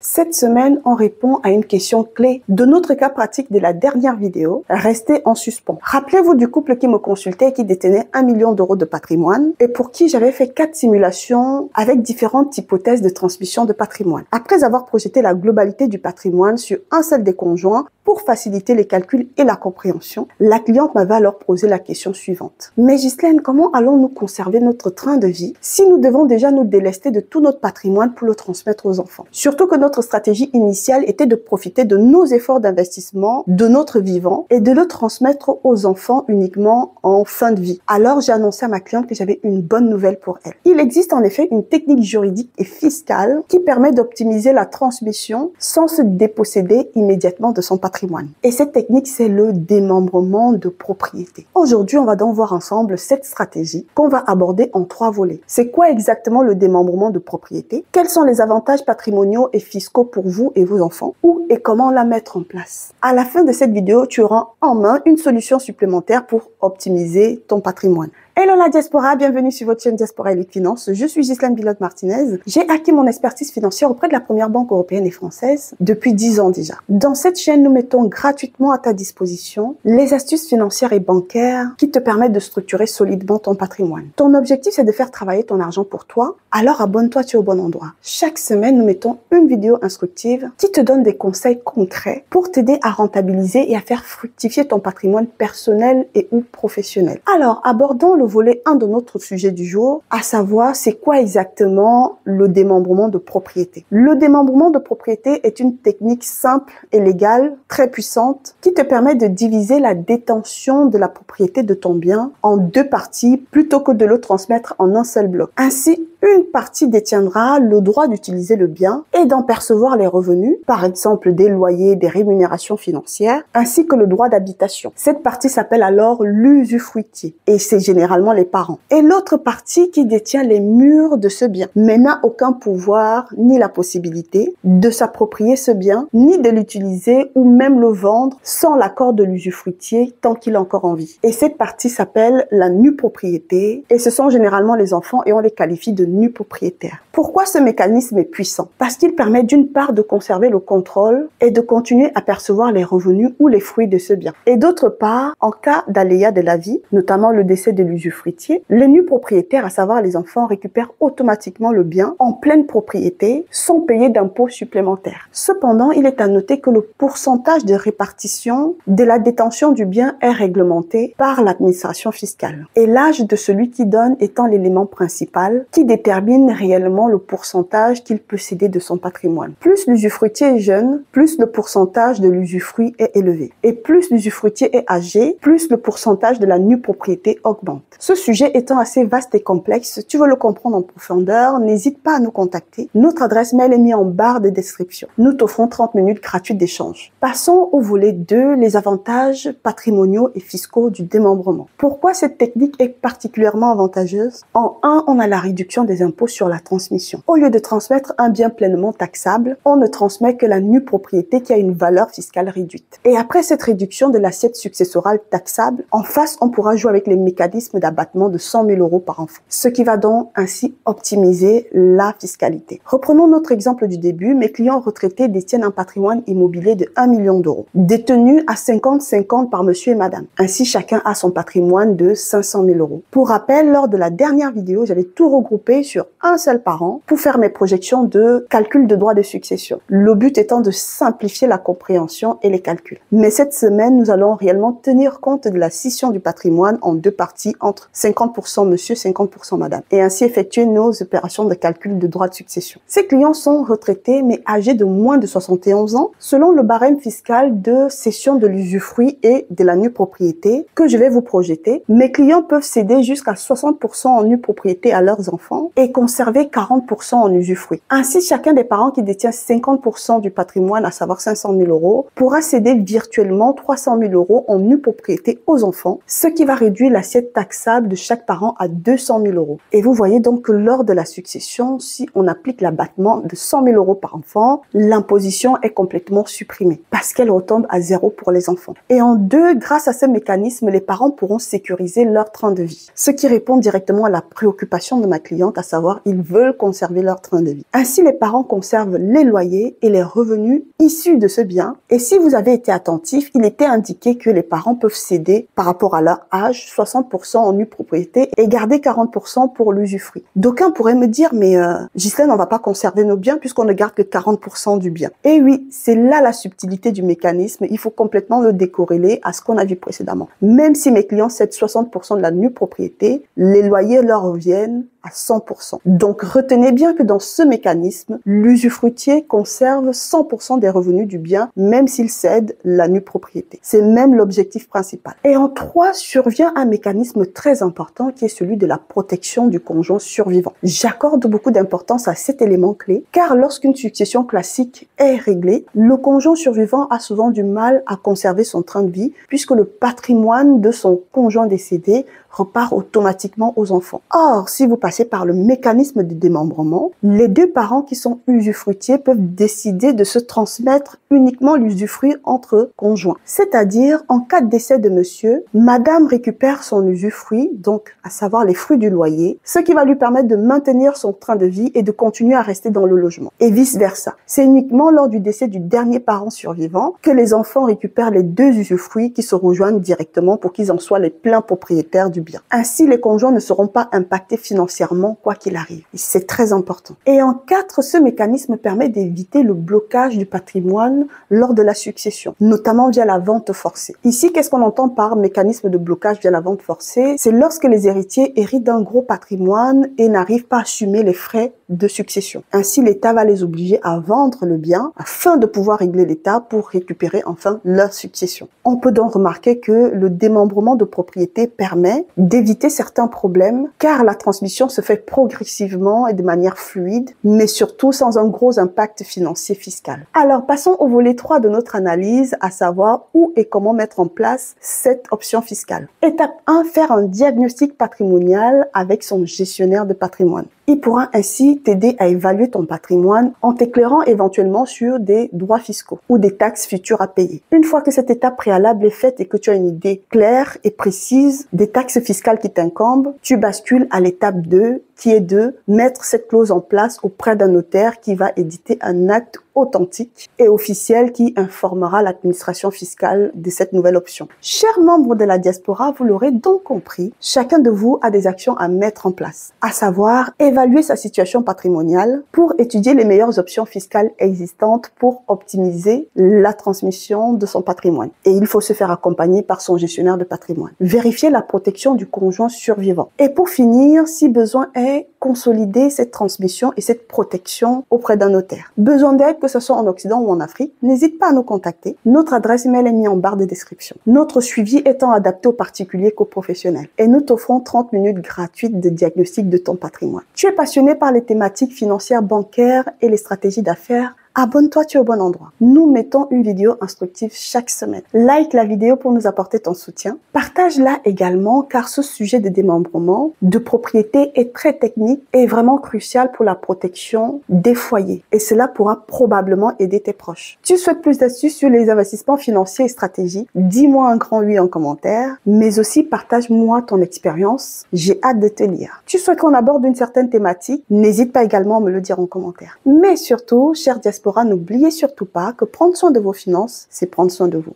Cette semaine, on répond à une question clé de notre cas pratique de la dernière vidéo, restée en suspens. Rappelez-vous du couple qui me consultait et qui détenait 1 million d'euros de patrimoine et pour qui j'avais fait 4 simulations avec différentes hypothèses de transmission de patrimoine. Après avoir projeté la globalité du patrimoine sur un seul des conjoints pour faciliter les calculs et la compréhension, la cliente m'avait alors posé la question suivante. Mais Ghislaine, comment allons-nous conserver notre train de vie si nous devons déjà nous délester de tout notre patrimoine pour le transmettre aux enfants? Surtout que notre stratégie initiale était de profiter de nos efforts d'investissement, de notre vivant et de le transmettre aux enfants uniquement en fin de vie. Alors j'ai annoncé à ma cliente que j'avais une bonne nouvelle pour elle. Il existe en effet une technique juridique et fiscale qui permet d'optimiser la transmission sans se déposséder immédiatement de son patrimoine. Et cette technique, c'est le démembrement de propriété. Aujourd'hui, on va donc voir ensemble cette stratégie qu'on va aborder en 3 volets. C'est quoi exactement le démembrement de propriété? Quels sont les avantages patrimoniaux et fiscaux pour vous et vos enfants? Où et comment la mettre en place? À la fin de cette vidéo, tu auras en main une solution supplémentaire pour optimiser ton patrimoine. Hello la diaspora, bienvenue sur votre chaîne Diaspora Elite Finance. Je suis Ghislaine Bilotte-Martinez. J'ai acquis mon expertise financière auprès de la première banque européenne et française depuis 10 ans déjà. Dans cette chaîne, nous mettons gratuitement à ta disposition les astuces financières et bancaires qui te permettent de structurer solidement ton patrimoine. Ton objectif, c'est de faire travailler ton argent pour toi. Alors abonne-toi, tu es au bon endroit. Chaque semaine, nous mettons une vidéo instructive qui te donne des conseils concrets pour t'aider à rentabiliser et à faire fructifier ton patrimoine personnel et ou professionnel. Alors, abordons le volet 1 de notre sujet du jour, à savoir c'est quoi exactement le démembrement de propriété. Le démembrement de propriété est une technique simple et légale, très puissante, qui te permet de diviser la détention de la propriété de ton bien en 2 parties plutôt que de le transmettre en un seul bloc. Ainsi, une partie détiendra le droit d'utiliser le bien et d'en percevoir les revenus, par exemple des loyers, des rémunérations financières, ainsi que le droit d'habitation. Cette partie s'appelle alors l'usufruitier et c'est généralement les parents. Et l'autre partie qui détient les murs de ce bien, mais n'a aucun pouvoir ni la possibilité de s'approprier ce bien, ni de l'utiliser ou même le vendre sans l'accord de l'usufruitier tant qu'il a encore envie. Et cette partie s'appelle la nue propriété et ce sont généralement les enfants et on les qualifie de nus propriétaires. Pourquoi ce mécanisme est puissant? Parce qu'il permet d'une part de conserver le contrôle et de continuer à percevoir les revenus ou les fruits de ce bien. Et d'autre part, en cas d'aléa de la vie, notamment le décès de l'usufruitier, les nus propriétaires, à savoir les enfants, récupèrent automatiquement le bien en pleine propriété sans payer d'impôts supplémentaires. Cependant, il est à noter que le pourcentage de répartition de la détention du bien est réglementé par l'administration fiscale. Et l'âge de celui qui donne étant l'élément principal qui détermine réellement le pourcentage qu'il peut céder de son patrimoine. Plus l'usufruitier est jeune, plus le pourcentage de l'usufruit est élevé. Et plus l'usufruitier est âgé, plus le pourcentage de la nue propriété augmente. Ce sujet étant assez vaste et complexe, tu veux le comprendre en profondeur, n'hésite pas à nous contacter. Notre adresse mail est mise en barre de description. Nous t'offrons 30 minutes gratuites d'échange. Passons au volet 2, les avantages patrimoniaux et fiscaux du démembrement. Pourquoi cette technique est particulièrement avantageuse? En 1, on a la réduction des impôts sur la transmission. Au lieu de transmettre un bien pleinement taxable, on ne transmet que la nue propriété qui a une valeur fiscale réduite. Et après cette réduction de l'assiette successorale taxable, en face, on pourra jouer avec les mécanismes d'abattement de 100 000 euros par enfant, ce qui va donc ainsi optimiser la fiscalité. Reprenons notre exemple du début. Mes clients retraités détiennent un patrimoine immobilier de 1 million d'euros, détenu à 50-50 par monsieur et madame. Ainsi, chacun a son patrimoine de 500 000 euros. Pour rappel, lors de la dernière vidéo, j'avais tout regroupé sur un seul parent pour faire mes projections de calcul de droit de succession. Le but étant de simplifier la compréhension et les calculs. Mais cette semaine, nous allons réellement tenir compte de la scission du patrimoine en 2 parties entre 50% monsieur, 50% madame. Et ainsi effectuer nos opérations de calcul de droit de succession. Ces clients sont retraités mais âgés de moins de 71 ans selon le barème fiscal de cession de l'usufruit et de la nue propriété que je vais vous projeter. Mes clients peuvent céder jusqu'à 60% en nue propriété à leurs enfants et conserver 40% en usufruit. Ainsi, chacun des parents qui détient 50% du patrimoine, à savoir 500 000 euros, pourra céder virtuellement 300 000 euros en nue propriété aux enfants, ce qui va réduire l'assiette taxable taxable de chaque parent à 200 000 euros. Et vous voyez donc que lors de la succession, si on applique l'abattement de 100 000 euros par enfant, l'imposition est complètement supprimée parce qu'elle retombe à zéro pour les enfants. Et en deux, grâce à ce mécanisme, les parents pourront sécuriser leur train de vie. Ce qui répond directement à la préoccupation de ma cliente, à savoir, ils veulent conserver leur train de vie. Ainsi, les parents conservent les loyers et les revenus issus de ce bien. Et si vous avez été attentif, il était indiqué que les parents peuvent céder par rapport à leur âge 60% en nue propriété et garder 40% pour l'usufruit. D'aucuns pourraient me dire, mais Ghislaine, on va pas conserver nos biens puisqu'on ne garde que 40% du bien. Et oui, c'est là la subtilité du mécanisme. Il faut complètement le décorréler à ce qu'on a vu précédemment. Même si mes clients cèdent 60% de la nue propriété, les loyers leur reviennent à 100%. Donc, retenez bien que dans ce mécanisme, l'usufruitier conserve 100% des revenus du bien, même s'il cède la nue propriété. C'est même l'objectif principal. Et en 3, survient un mécanisme très important qui est celui de la protection du conjoint survivant. J'accorde beaucoup d'importance à cet élément clé, car lorsqu'une succession classique est réglée, le conjoint survivant a souvent du mal à conserver son train de vie, puisque le patrimoine de son conjoint décédé repart automatiquement aux enfants. Or, si vous passez par le mécanisme de démembrement, les deux parents qui sont usufruitiers peuvent décider de se transmettre uniquement l'usufruit entre conjoints. C'est-à-dire, en cas de décès de monsieur, madame récupère son usufruit, donc à savoir les fruits du loyer, ce qui va lui permettre de maintenir son train de vie et de continuer à rester dans le logement. Et vice-versa. C'est uniquement lors du décès du dernier parent survivant que les enfants récupèrent les deux usufruits qui se rejoignent directement pour qu'ils en soient les pleins propriétaires du bien. Ainsi, les conjoints ne seront pas impactés financièrement quoi qu'il arrive. Et c'est très important. Et en 4, ce mécanisme permet d'éviter le blocage du patrimoine lors de la succession, notamment via la vente forcée. Ici, qu'est-ce qu'on entend par mécanisme de blocage via la vente forcée? C'est lorsque les héritiers héritent d'un gros patrimoine et n'arrivent pas à assumer les frais de succession. Ainsi, l'État va les obliger à vendre le bien afin de pouvoir régler l'État pour récupérer enfin leur succession. On peut donc remarquer que le démembrement de propriété permet d'éviter certains problèmes car la transmission se fait progressivement et de manière fluide, mais surtout sans un gros impact financier fiscal. Alors, passons au volet 3 de notre analyse, à savoir où et comment mettre en place cette option fiscale. Étape 1, faire un diagnostic patrimonial avec son gestionnaire de patrimoine. Il pourra ainsi t'aider à évaluer ton patrimoine en t'éclairant éventuellement sur des droits fiscaux ou des taxes futures à payer. Une fois que cette étape préalable est faite et que tu as une idée claire et précise des taxes fiscales qui t'incombent, tu bascules à l'étape 2 qui est de mettre cette clause en place auprès d'un notaire qui va éditer un acte authentique et officiel qui informera l'administration fiscale de cette nouvelle option. Chers membres de la diaspora, vous l'aurez donc compris, chacun de vous a des actions à mettre en place, à savoir évaluer sa situation patrimoniale pour étudier les meilleures options fiscales existantes pour optimiser la transmission de son patrimoine. Et il faut se faire accompagner par son gestionnaire de patrimoine. Vérifier la protection du conjoint survivant. Et pour finir, si besoin est, consolider cette transmission et cette protection auprès d'un notaire. Besoin d'aide, que ce soit en Occident ou en Afrique, n'hésite pas à nous contacter. Notre adresse email est mise en barre de description. Notre suivi étant adapté aux particuliers qu'aux professionnels. Et nous t'offrons 30 minutes gratuites de diagnostic de ton patrimoine. Tu es passionné par les thématiques financières, bancaires et les stratégies d'affaires? Abonne-toi, tu es au bon endroit. Nous mettons une vidéo instructive chaque semaine. Like la vidéo pour nous apporter ton soutien. Partage-la également car ce sujet de démembrement de propriété est très technique et vraiment crucial pour la protection des foyers. Et cela pourra probablement aider tes proches. Tu souhaites plus d'astuces sur les investissements financiers et stratégies? Dis-moi un grand oui en commentaire, mais aussi partage-moi ton expérience. J'ai hâte de te lire. Tu souhaites qu'on aborde une certaine thématique? N'hésite pas également à me le dire en commentaire. Mais surtout, chers diaspora, n'oubliez surtout pas que prendre soin de vos finances, c'est prendre soin de vous.